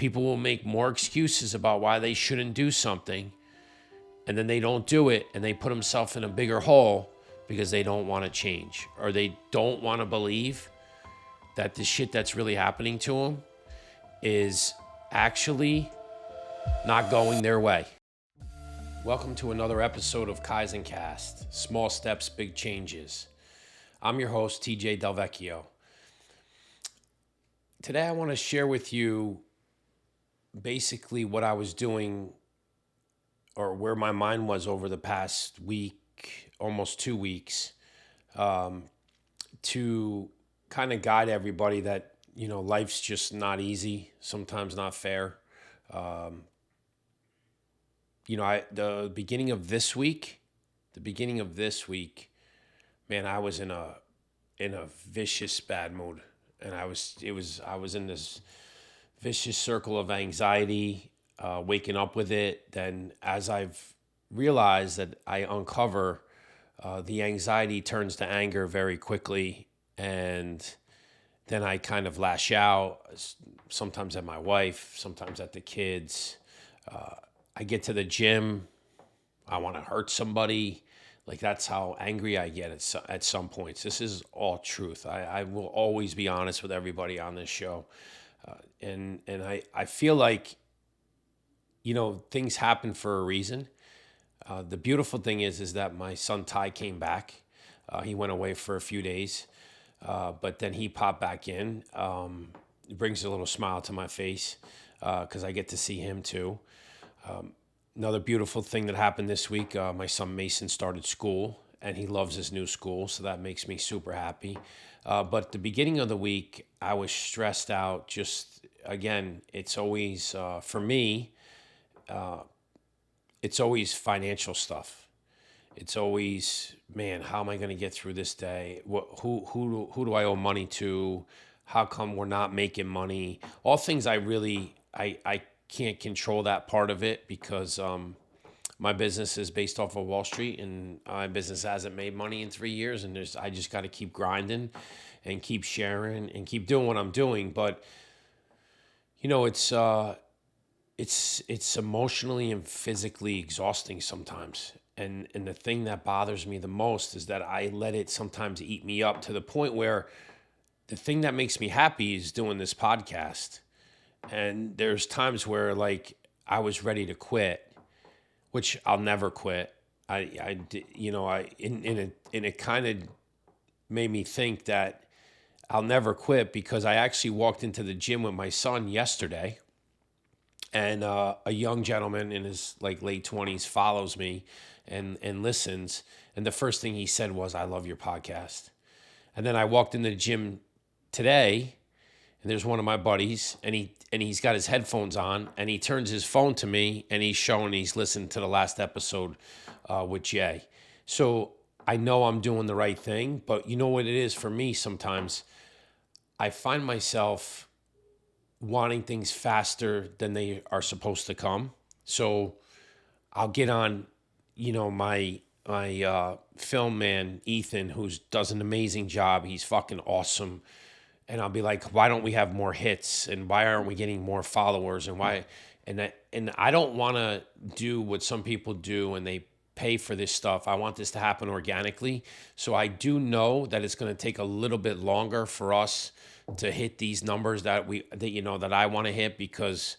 People will make more excuses about why they shouldn't do something, and then they don't do it, and they put themselves in a bigger hole because they don't want to change, or they don't want to believe that the shit that's really happening to them is actually not going their way. Welcome to another episode of Kaizen Kast, Small Steps, Big Changes. I'm your host, DelVecchio. Today I want to share with you basically what I was doing, or where my mind was over the past week, almost 2 weeks, to kind of guide everybody that, life's just not easy, sometimes not fair. The beginning of this week, man, I was in a vicious bad mood, and I was in this vicious circle of anxiety, waking up with it. Then, as I've realized that I uncover, the anxiety turns to anger very quickly, and then I kind of lash out, sometimes at my wife, sometimes at the kids. I get to the gym, I want to hurt somebody. Like, that's how angry I get at some points. This is all truth. I will always be honest with everybody on this show. And I feel like, things happen for a reason. The beautiful thing is that my son Ty came back. He went away for a few days, but then he popped back in. It brings a little smile to my face because I get to see him too. Another beautiful thing that happened this week, my son Mason started school, and he loves his new school, so that makes me super happy. But the beginning of the week, I was stressed out. Just, again, it's always, for me, it's always financial stuff. It's always, man, how am I going to get through this day? Who do I owe money to? How come we're not making money? All things I can't control that part of it because my business is based off of Wall Street, and my business hasn't made money in 3 years. And I just got to keep grinding and keep sharing and keep doing what I'm doing. But it's emotionally and physically exhausting sometimes. And the thing that bothers me the most is that I let it sometimes eat me up to the point where the thing that makes me happy is doing this podcast. And there's times where, like, I was ready to quit, which I'll never quit. It kind of made me think that I'll never quit, because I actually walked into the gym with my son yesterday, and a young gentleman in his late 20s follows me and listens. And the first thing he said was, "I love your podcast." And then I walked into the gym today, and there's one of my buddies, and he's got his headphones on, and he turns his phone to me, and he's listened to the last episode with Jay. So I know I'm doing the right thing, but you know what it is for me sometimes? I find myself wanting things faster than they are supposed to come. So I'll get on, my film man, Ethan, who does an amazing job. He's fucking awesome. And I'll be like, why don't we have more hits? And why aren't we getting more followers? And why? And I don't want to do what some people do and they pay for this stuff. I want this to happen organically. So I do know that it's going to take a little bit longer for us to hit these numbers that I want to hit, because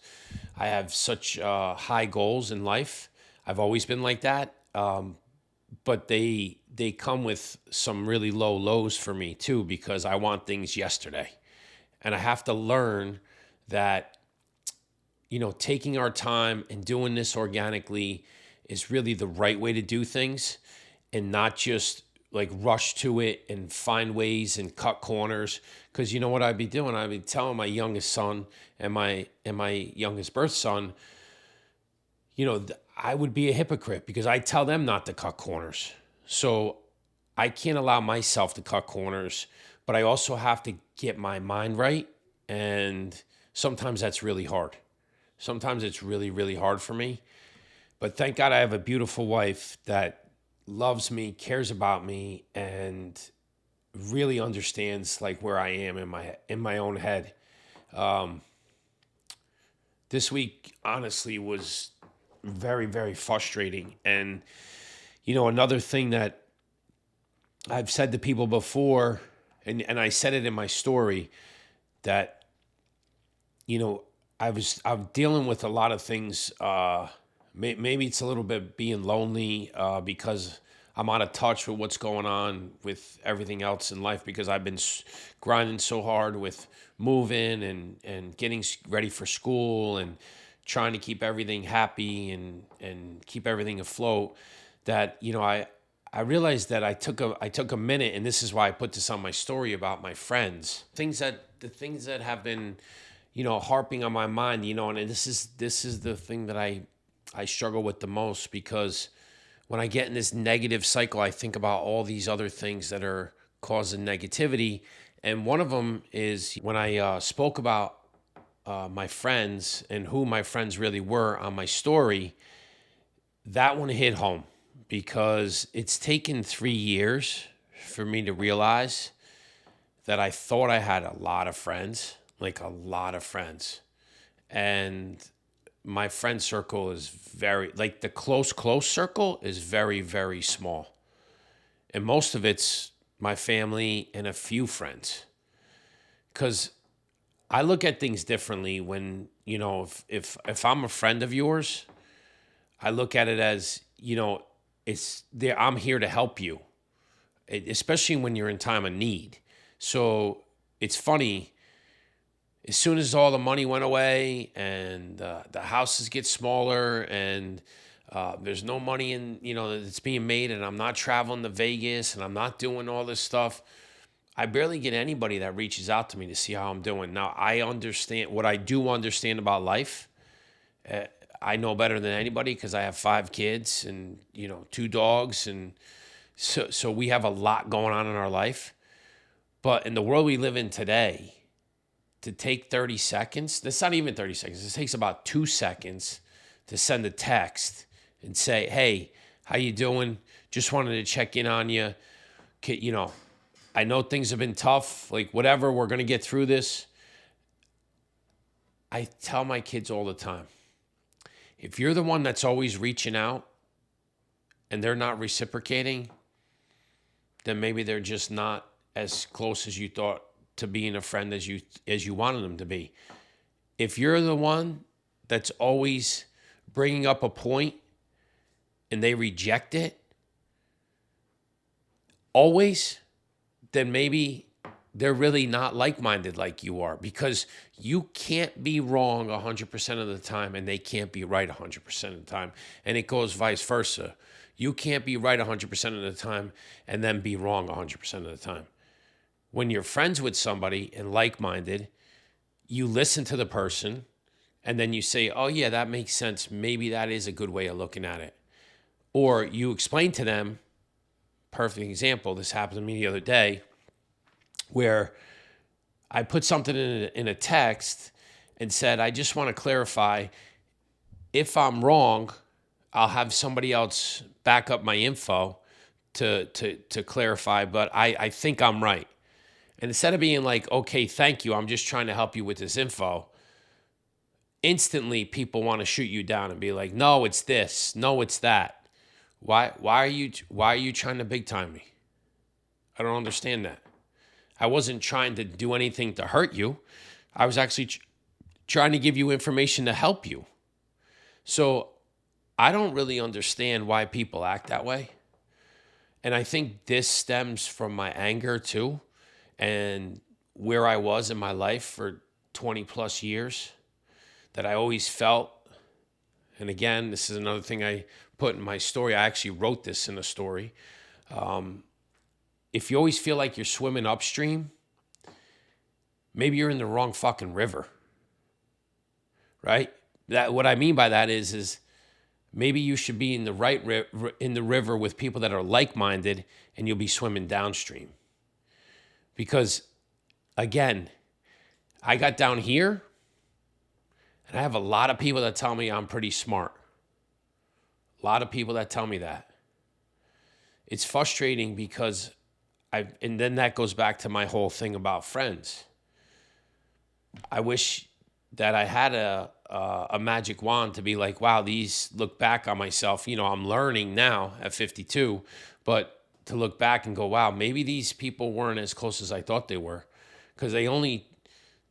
I have such high goals in life. I've always been like that. But they come with some really low lows for me too, because I want things yesterday. And I have to learn that, taking our time and doing this organically is really the right way to do things, and not just like rush to it and find ways and cut corners. Because you know what I'd be doing? I'd be telling my youngest son and my youngest birth son, I would be a hypocrite because I tell them not to cut corners. So I can't allow myself to cut corners, but I also have to get my mind right. And sometimes that's really hard. Sometimes it's really, really hard for me. But thank God I have a beautiful wife that loves me, cares about me, and really understands like where I am in my own head. this week honestly was very, very frustrating. And, another thing that I've said to people before, and I said it in my story, that, I'm dealing with a lot of things. Maybe it's a little bit being lonely because I'm out of touch with what's going on with everything else in life, because I've been grinding so hard with moving and getting ready for school and trying to keep everything happy and keep everything afloat, that, I realized that I took a minute, and this is why I put this on my story about my friends. The things that have been, harping on my mind, and this is the thing that I struggle with the most, because when I get in this negative cycle, I think about all these other things that are causing negativity. And one of them is when I spoke about my friends and who my friends really were on my story, that one hit home, because it's taken 3 years for me to realize that I thought I had a lot of friends, like a lot of friends. And my friend circle is like the close circle is very, very small. And most of it's my family and a few friends. Because I look at things differently when, if I'm a friend of yours, I look at it as, it's there. I'm here to help you, especially when you're in time of need. So it's funny, as soon as all the money went away and the houses get smaller and there's no money that's being made, and I'm not traveling to Vegas and I'm not doing all this stuff, I barely get anybody that reaches out to me to see how I'm doing. Now, I understand what I do understand about life. I know better than anybody because I have 5 kids and, 2 dogs. And so we have a lot going on in our life. But in the world we live in today, to take 30 seconds, that's not even 30 seconds. It takes about 2 seconds to send a text and say, hey, how you doing? Just wanted to check in on you. I know things have been tough, like whatever, we're going to get through this. I tell my kids all the time, if you're the one that's always reaching out and they're not reciprocating, then maybe they're just not as close as you thought to being a friend as you wanted them to be. If you're the one that's always bringing up a point and they reject it, always, then maybe they're really not like-minded like you are, because you can't be wrong 100% of the time and they can't be right 100% of the time. And it goes vice versa. You can't be right 100% of the time and then be wrong 100% of the time. When you're friends with somebody and like-minded, you listen to the person and then you say, oh yeah, that makes sense. Maybe that is a good way of looking at it. Or you explain to them, perfect example, this happened to me the other day, where I put something in a text and said, I just want to clarify, if I'm wrong, I'll have somebody else back up my info to clarify, but I think I'm right. And instead of being like, okay, thank you, I'm just trying to help you with this info, instantly people want to shoot you down and be like, no, it's this, no, it's that. Why are you trying to big time me? I don't understand that. I wasn't trying to do anything to hurt you. I was actually trying to give you information to help you. So I don't really understand why people act that way. And I think this stems from my anger too, and where I was in my life for 20 plus years, that I always felt, and again, this is another thing I put in my story. I actually wrote this in a story. If you always feel like you're swimming upstream, maybe you're in the wrong fucking river, right? What I mean by that is maybe you should be in the right in the river with people that are like-minded, and you'll be swimming downstream. Because again, I got down here, and I have a lot of people that tell me I'm pretty smart. A lot of people that tell me that. It's frustrating because and then that goes back to my whole thing about friends. I wish that I had a magic wand to be like, wow, these look back on myself. I'm learning now at 52, but to look back and go, wow, maybe these people weren't as close as I thought they were, because the only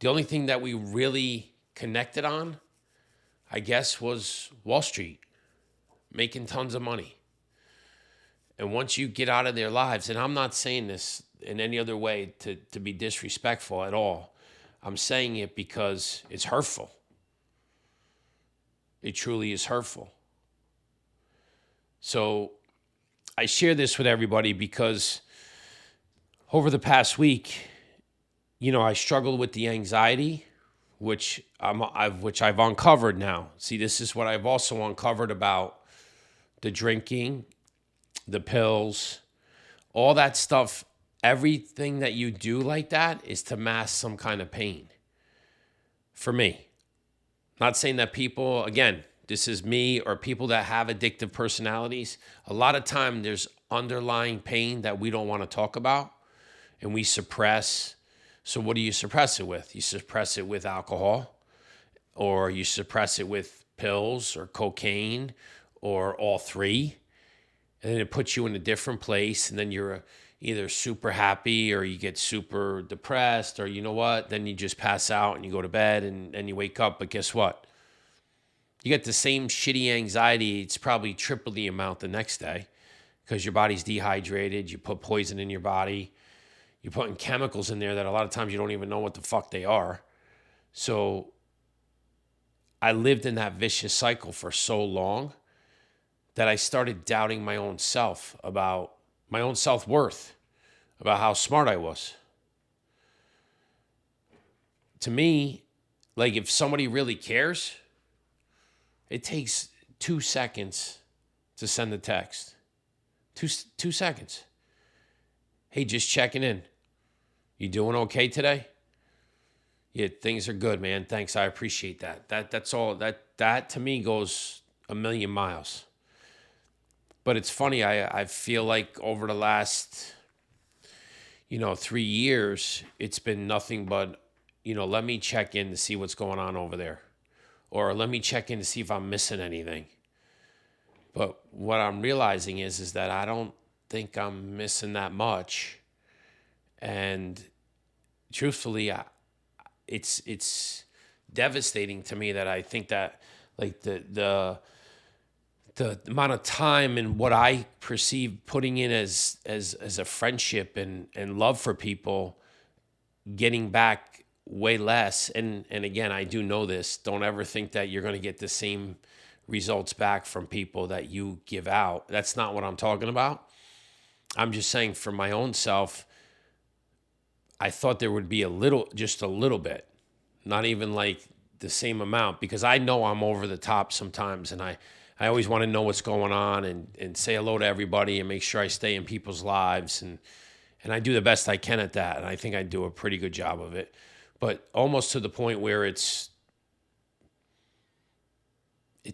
thing that we really connected on, I guess, was Wall Street, making tons of money. And once you get out of their lives, and I'm not saying this in any other way to be disrespectful at all, I'm saying it because it's hurtful. It truly is hurtful. So I share this with everybody because over the past week, I struggled with the anxiety, which I've uncovered now. See, this is what I've also uncovered about the drinking, the pills, all that stuff. Everything that you do like that is to mask some kind of pain. For me, not saying that people, again, this is me or people that have addictive personalities. A lot of time there's underlying pain that we don't want to talk about and we suppress. So what do you suppress it with? You suppress it with alcohol, or you suppress it with pills or cocaine, or all three. And then it puts you in a different place, and then you're either super happy or you get super depressed, or you know what, then you just pass out and you go to bed and you wake up. But guess what? You get the same shitty anxiety. It's probably triple the amount the next day because your body's dehydrated. You put poison in your body. You're putting chemicals in there that a lot of times you don't even know what the fuck they are. So I lived in that vicious cycle for so long that I started doubting my own self, about my own self-worth, about how smart I was. To me, like, if somebody really cares, it takes 2 seconds to send a text. Two seconds. Hey, just checking in. You doing okay today? Yeah, things are good, man. Thanks. I appreciate that. That's all. That to me goes a million miles. But it's funny. I feel like over the last 3 years, it's been nothing but let me check in to see what's going on over there, or let me check in to see if I'm missing anything. But what I'm realizing is that I don't think I'm missing that much, and truthfully, it's devastating to me that I think that, like, the amount of time and what I perceive putting in as a friendship and love for people, getting back way less. And again, I do know this. Don't ever think that you're going to get the same results back from people that you give out. That's not what I'm talking about. I'm just saying, for my own self, I thought there would be just a little bit, not even like the same amount, because I know I'm over the top sometimes, and I always want to know what's going on and say hello to everybody and make sure I stay in people's lives, and I do the best I can at that, and I think I do a pretty good job of it, but almost to the point where it's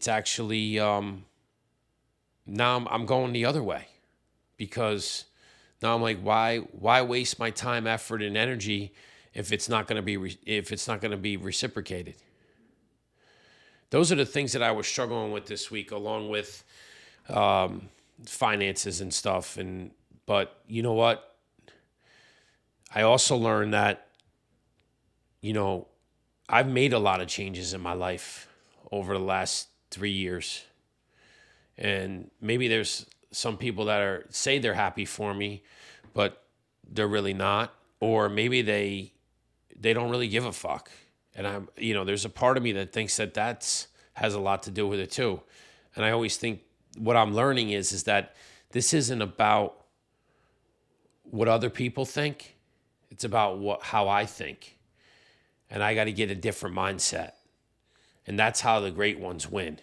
actually now I'm going the other way, because now I'm like, why waste my time, effort, and energy if it's not going to be reciprocated? Those are the things that I was struggling with this week, along with finances and stuff. But you know what? I also learned that I've made a lot of changes in my life over the last 3 years, and maybe there's some people that say they're happy for me, but they're really not, or maybe they don't really give a fuck. And there's a part of me that thinks that has a lot to do with it too. And I always think what I'm learning is that this isn't about what other people think. It's about how I think. And I got to get a different mindset. And that's how the great ones win.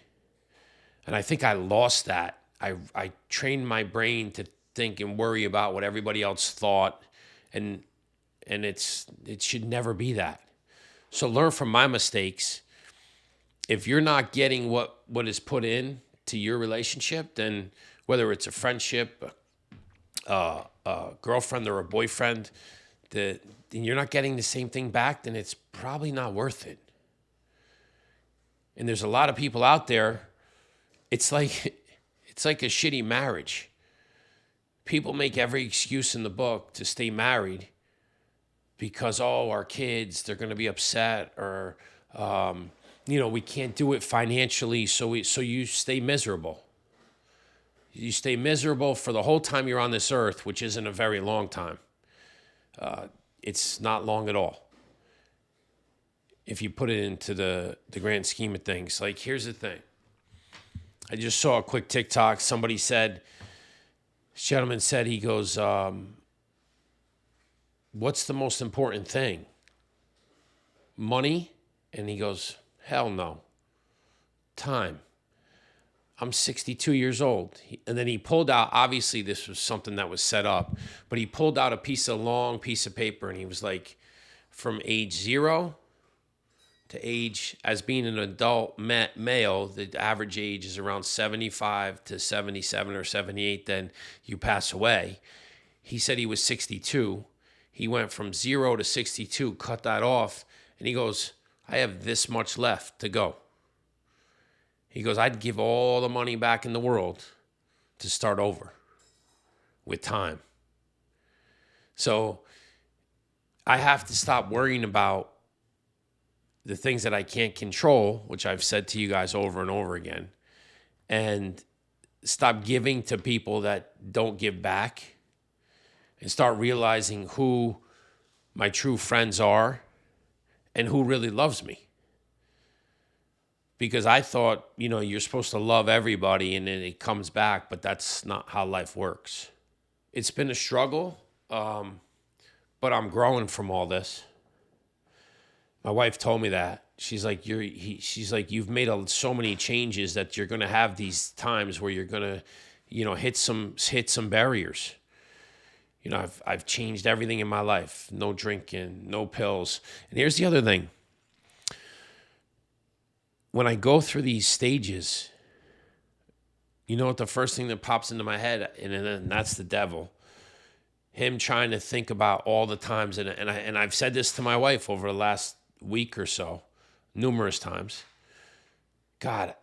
And I think I lost that. I trained my brain to think and worry about what everybody else thought, and it should never be that. So learn from my mistakes. If you're not getting what is put in to your relationship, then whether it's a friendship, a girlfriend or a boyfriend, and you're not getting the same thing back, then it's probably not worth it. And there's a lot of people out there, it's like a shitty marriage. People make every excuse in the book to stay married because, our kids, they're going to be upset, or, we can't do it financially, so you stay miserable. You stay miserable for the whole time you're on this earth, which isn't a very long time. It's not long at all. If you put it into the grand scheme of things. Like, here's the thing. I just saw a quick TikTok. Somebody said, this gentleman said, he goes, what's the most important thing? Money? And he goes, hell no. Time. I'm 62 years old. And then he pulled out, obviously this was something that was set up, but he pulled out a long piece of paper, and he was like, from age 0 to age, as being an adult male, the average age is around 75 to 77 or 78, then you pass away. He said he was 62. He went from 0 to 62, cut that off, and he goes, I have this much left to go. He goes, I'd give all the money back in the world to start over with time. So I have to stop worrying about the things that I can't control, which I've said to you guys over and over again, and stop giving to people that don't give back, and start realizing who my true friends are and who really loves me. Because I thought, you're supposed to love everybody and then it comes back, but that's not how life works. It's been a struggle, but I'm growing from all this. My wife told me that. She's like, you've made so many changes that you're going to have these times where you're going to, hit some barriers. I've changed everything in my life. No drinking, no pills. And here's the other thing. When I go through these stages, you know what the first thing that pops into my head, and that's the devil. Him trying to think about all the times, and I've said this to my wife over the last week or so, numerous times. God,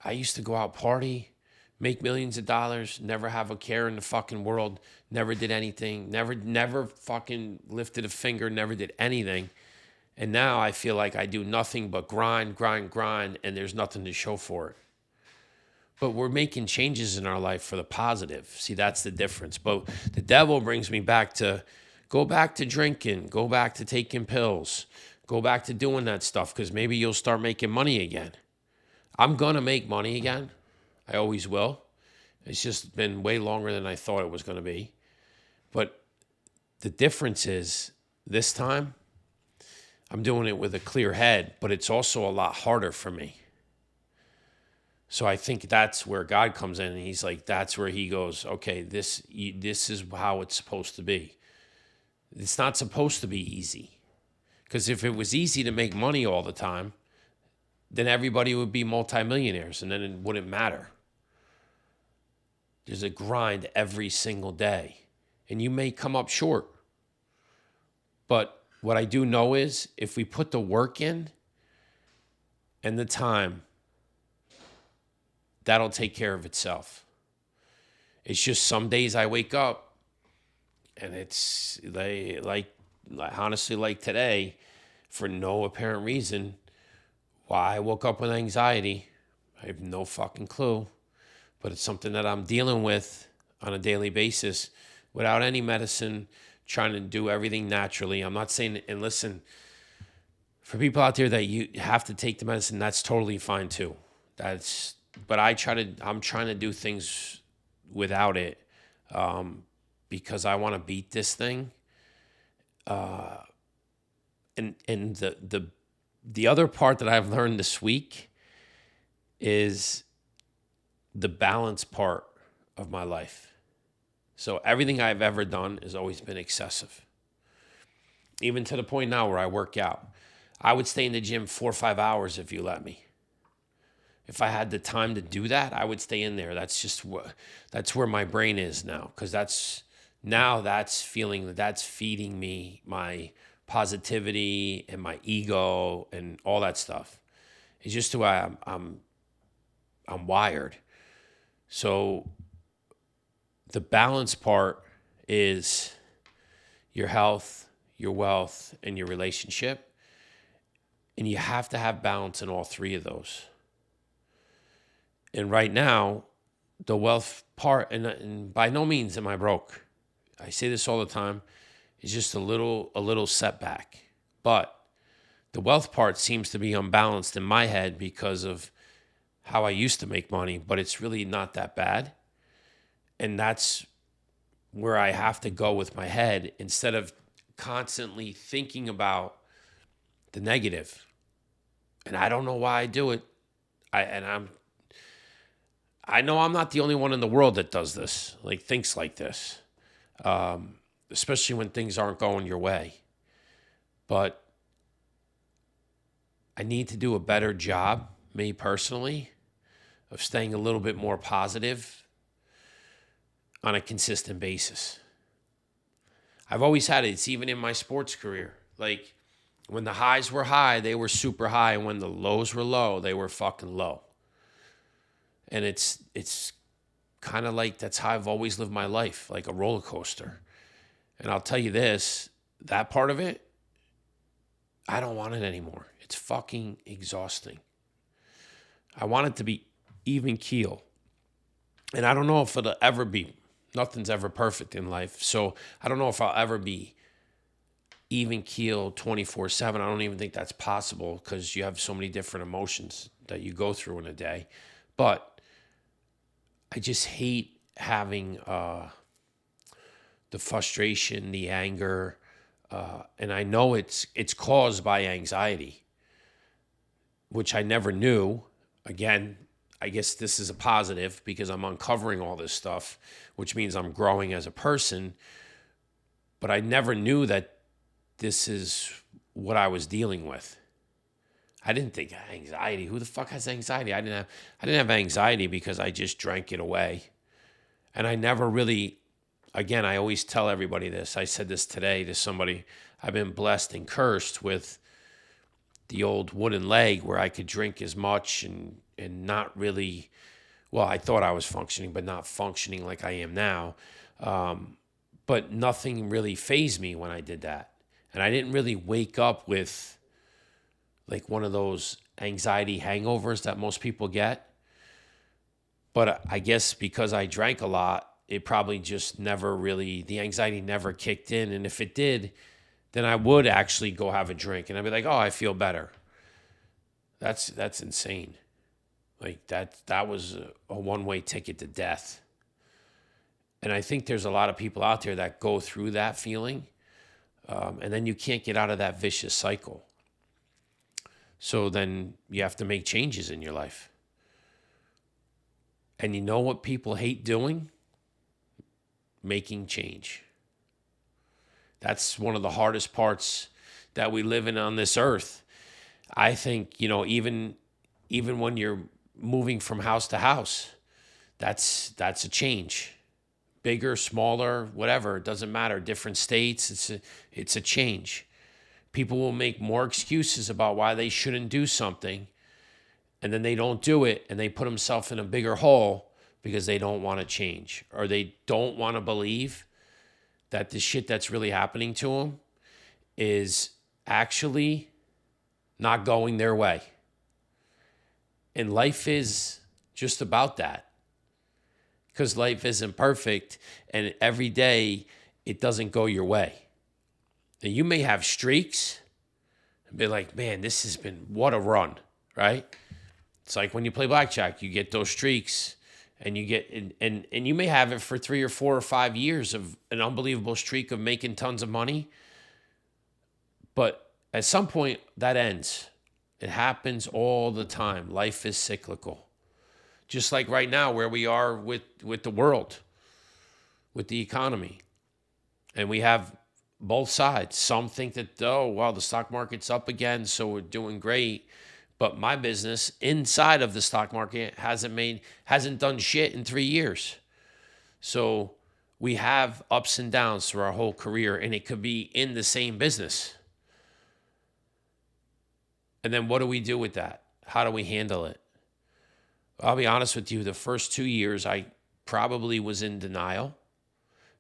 I used to go out party, make millions of dollars, never have a care in the fucking world, never did anything, never fucking lifted a finger, never did anything. And now I feel like I do nothing but grind, and there's nothing to show for it. But we're making changes in our life for the positive. See, that's the difference. But the devil brings me back to go back to drinking, go back to taking pills, go back to doing that stuff, because maybe you'll start making money again. I'm going to make money again. I always will. It's just been way longer than I thought it was going to be. But the difference is this time, I'm doing it with a clear head, but it's also a lot harder for me. So I think that's where God comes in, and he's like, that's where he goes, okay, this is how it's supposed to be. It's not supposed to be easy. Because if it was easy to make money all the time, then everybody would be multimillionaires, and then it wouldn't matter. There's a grind every single day, and you may come up short. But what I do know is if we put the work in and the time, that'll take care of itself. It's just some days I wake up and it's like honestly, like today, for no apparent reason, why I woke up with anxiety, I have no fucking clue. But it's something that I'm dealing with on a daily basis without any medicine, trying to do everything naturally. I'm not saying, and listen, for people out there that you have to take the medicine, that's totally fine too. But I'm trying to do things without it, because I want to beat this thing. And the other part that I've learned this week is the balance part of my life. So everything I've ever done has always been excessive. Even to the point now where I work out. I would stay in the gym 4 or 5 hours if you let me. If I had the time to do that, I would stay in there. That's where my brain is now. Because that's feeding me my positivity and my ego and all that stuff. It's just the way I'm wired. So the balance part is your health, your wealth, and your relationship. And you have to have balance in all three of those. And right now, the wealth part, and by no means am I broke. I say this all the time. It's just a little setback. But the wealth part seems to be unbalanced in my head because of how I used to make money, but it's really not that bad. And that's where I have to go with my head instead of constantly thinking about the negative. And I don't know why I do it. I know I'm not the only one in the world that does this, like thinks like this, especially when things aren't going your way. But I need to do a better job, me personally, of staying a little bit more positive on a consistent basis. I've always had it. It's even in my sports career. Like when the highs were high, they were super high. And when the lows were low, they were fucking low. And it's kind of like that's how I've always lived my life, like a roller coaster. And I'll tell you this, that part of it, I don't want it anymore. It's fucking exhausting. I want it to be even keel. And I don't know if it'll ever be. Nothing's ever perfect in life. So I don't know if I'll ever be even keel 24/7. I don't even think that's possible because you have so many different emotions that you go through in a day. But I just hate having the frustration, the anger, and I know it's caused by anxiety, which I never knew. Again, I guess this is a positive because I'm uncovering all this stuff, which means I'm growing as a person. But I never knew that this is what I was dealing with. I didn't think anxiety. Who the fuck has anxiety? I didn't have anxiety because I just drank it away. And I never really, again, I always tell everybody this. I said this today to somebody. I've been blessed and cursed with the old wooden leg where I could drink as much and not really, well, I thought I was functioning, but not functioning like I am now. But nothing really fazed me when I did that. And I didn't really wake up with like one of those anxiety hangovers that most people get. But I guess because I drank a lot, it probably just never really, the anxiety never kicked in. And if it did, then I would actually go have a drink and I'd be like, oh, I feel better. That's insane. Like that was a one-way ticket to death. And I think there's a lot of people out there that go through that feeling. And then you can't get out of that vicious cycle. So then you have to make changes in your life. And you know what people hate doing? Making change. That's one of the hardest parts that we live in on this earth. I think, even when you're moving from house to house, that's a change. Bigger, smaller, whatever, it doesn't matter. Different states, it's a change. People will make more excuses about why they shouldn't do something, and then they don't do it, and they put themselves in a bigger hole because they don't want to change, or they don't want to believe that the shit that's really happening to them is actually not going their way. And life is just about that. Because life isn't perfect, and every day it doesn't go your way. And you may have streaks and be like, man, this has been, what a run, right? It's like when you play blackjack, you get those streaks and you get, and you may have it for 3 or 4 or 5 years of an unbelievable streak of making tons of money. But at some point that ends. It happens all the time. Life is cyclical. Just like right now where we are with the world, with the economy. And we have both sides. Some think that, oh, well, the stock market's up again, so we're doing great. But my business inside of the stock market hasn't done shit in 3 years. So we have ups and downs through our whole career, and it could be in the same business. And then what do we do with that? how do we handle it? I'll be honest with you, the first 2 years, I probably was in denial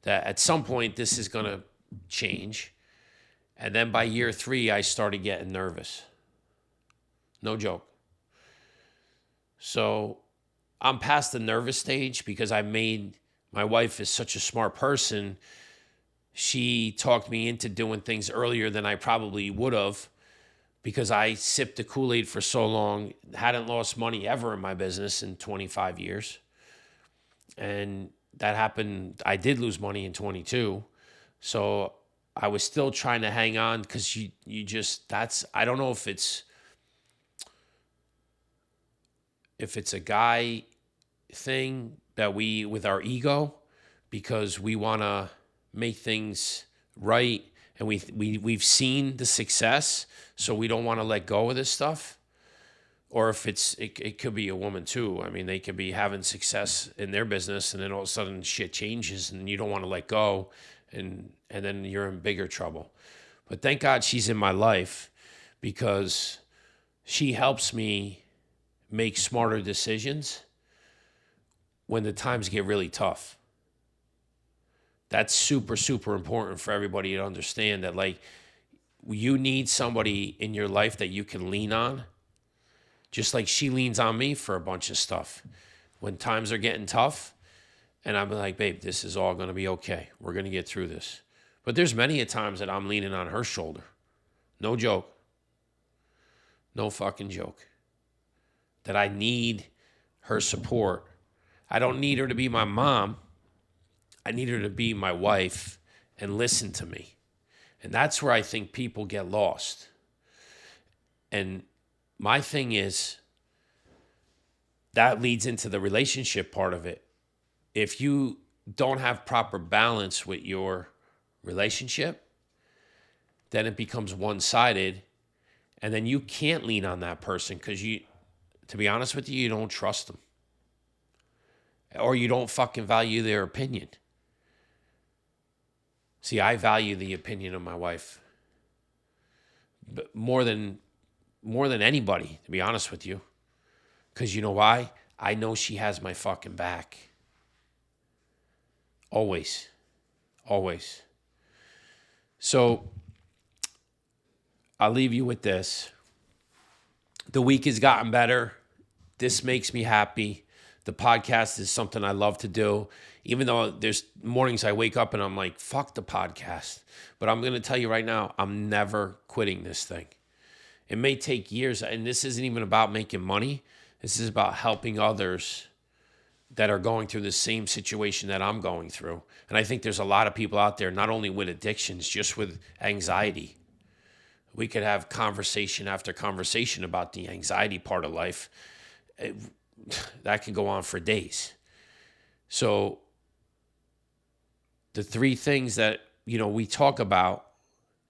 that at some point this is going to change. And then by year 3, I started getting nervous. No joke. So I'm past the nervous stage because my wife is such a smart person. She talked me into doing things earlier than I probably would have because I sipped the Kool-Aid for so long, hadn't lost money ever in my business in 25 years. And that happened, I did lose money in 22. So I was still trying to hang on because I don't know if it's a guy thing that with our ego, because we want to make things right and we've seen the success, so we don't want to let go of this stuff. Or if it could be a woman too. I mean, they could be having success in their business and then all of a sudden shit changes and you don't want to let go, and then you're in bigger trouble. But thank God she's in my life because she helps me make smarter decisions when the times get really tough. That's super, super important for everybody to understand that, like, you need somebody in your life that you can lean on, just like she leans on me for a bunch of stuff. When times are getting tough, and I'm like, babe, this is all going to be okay. We're going to get through this. But there's many a times that I'm leaning on her shoulder. No joke. No fucking joke. That I need her support. I don't need her to be my mom. I need her to be my wife and listen to me. And that's where I think people get lost. And my thing is, that leads into the relationship part of it. If you don't have proper balance with your relationship, then it becomes one-sided. And then you can't lean on that person because to be honest with you, you don't trust them. Or you don't fucking value their opinion. See, I value the opinion of my wife but more than anybody, to be honest with you. Because you know why? I know she has my fucking back. Always. Always. So I'll leave you with this. The week has gotten better. This makes me happy. The podcast is something I love to do, even though there's mornings I wake up and I'm like, fuck the podcast. But I'm going to tell you right now, I'm never quitting this thing. It may take years, and this isn't even about making money. This is about helping others that are going through the same situation that I'm going through. And I think there's a lot of people out there, not only with addictions, just with anxiety. We could have conversation after conversation about the anxiety part of life. That can go on for days. So the 3 things that, we talk about,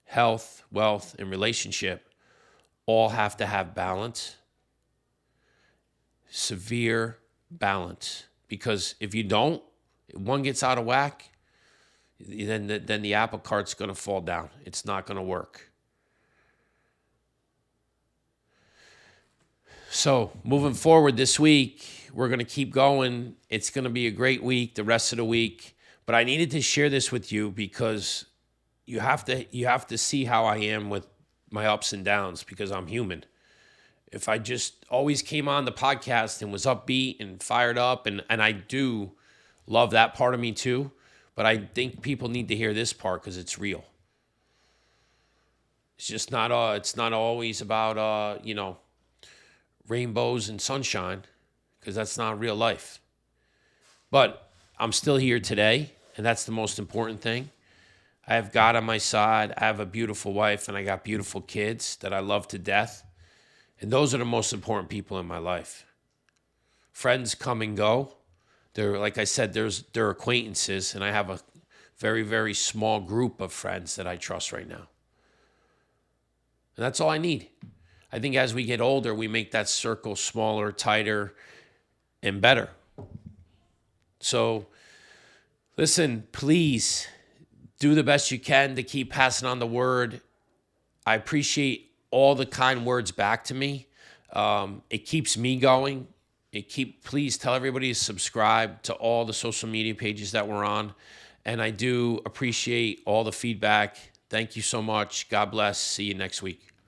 health, wealth, and relationship, all have to have balance. Severe balance. Because if you don't, one gets out of whack, then the apple cart's going to fall down. It's not going to work. So moving forward this week, we're going to keep going. It's going to be a great week, the rest of the week. But I needed to share this with you because you have to see how I am with my ups and downs, because I'm human. If I just always came on the podcast and was upbeat and fired up, and I do love that part of me too, but I think people need to hear this part because it's real. It's just not always about rainbows and sunshine, because that's not real life. But I'm still here today, and that's the most important thing. I have God on my side. I have a beautiful wife, and I got beautiful kids that I love to death. And those are the most important people in my life. Friends come and go. They're, like I said, they're acquaintances, and I have a very, very small group of friends that I trust right now. And that's all I need. I think as we get older, we make that circle smaller, tighter, and better. So, listen, please do the best you can to keep passing on the word. I appreciate all the kind words back to me. It keeps me going. Please tell everybody to subscribe to all the social media pages that we're on. And I do appreciate all the feedback. Thank you so much. God bless. See you next week.